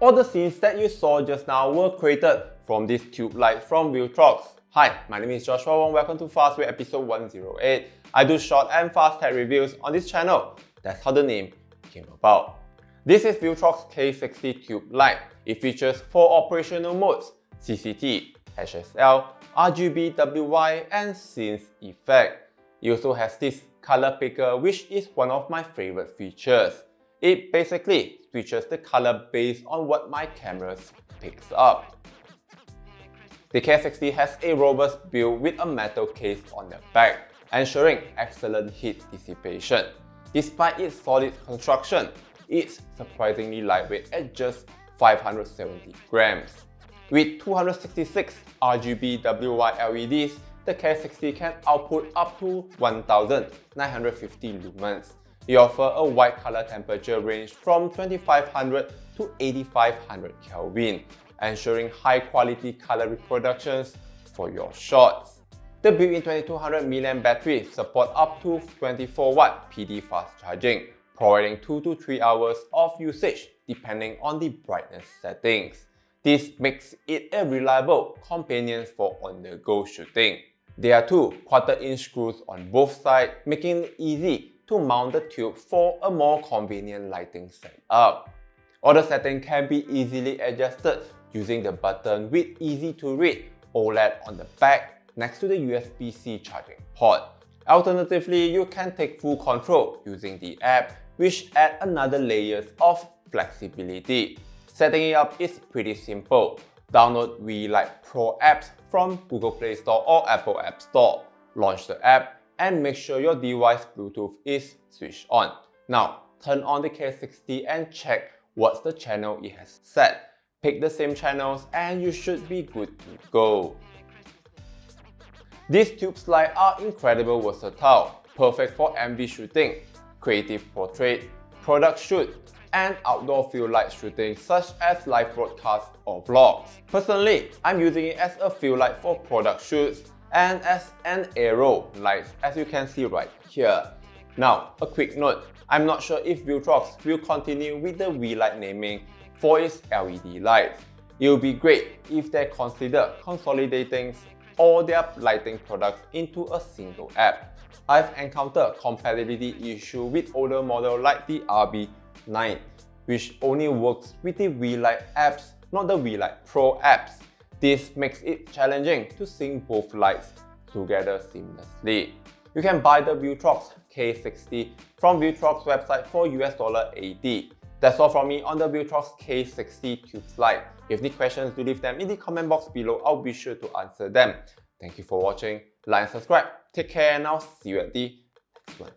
All the scenes that you saw just now were created from this tube light from Viltrox. Hi, my name is Joshua Wong. Welcome to Fastway episode 108. I do short and fast tech reviews on this channel. That's how the name came about. This is Viltrox K60 tube light. It features 4 operational modes: CCT, HSL, RGBWY, and Scenes Effect. It also has this color picker, which is one of my favorite features. It basically switches the color based on what my camera picks up. The K60 has a robust build with a metal case on the back, ensuring excellent heat dissipation. Despite its solid construction, it's surprisingly lightweight at just 570 grams. With 266 RGBWY LEDs, the K60 can output up to 1950 lumens. It offers a wide color temperature range from 2500 to 8500 Kelvin, ensuring high quality color reproductions for your shots. The built-in 2200 mAh battery supports up to 24-watt PD fast charging, providing 2 to 3 hours of usage depending on the brightness settings. This makes it a reliable companion for on-the-go shooting. There are 2 1/4-inch screws on both sides, making it easy to mount the tube for a more convenient lighting setup. All the settings can be easily adjusted using the button with easy-to-read OLED on the back next to the USB-C charging port. Alternatively, you can take full control using the app, which adds another layer of flexibility. Setting it up is pretty simple. Download WeLight Pro apps from Google Play Store or Apple App Store. Launch the app and make sure your device Bluetooth is switched on. Now, turn on the K60 and check what's the channel it has set. Pick the same channels and you should be good to go. These tube lights are incredibly versatile, perfect for MV shooting, creative portrait, product shoot, and outdoor field light shooting such as live broadcasts or vlogs. Personally, I'm using it as a field light for product shoots and as an aero light, as you can see right here. Now, a quick note, I'm not sure if Viltrox will continue with the WeLight naming for its LED lights. It would be great if they consider consolidating all their lighting products into a single app. I've encountered compatibility issue with older models like the RB9, which only works with the WeLight apps, not the WeLight Pro apps. This makes it challenging to sync both lights together seamlessly. You can buy the Viltrox K60 from Viltrox website for $80. That's all from me on the Viltrox K60 tube light. If you have any questions, do leave them in the comment box below. I'll be sure to answer them. Thank you for watching. Like and subscribe. Take care and I'll see you at the next one.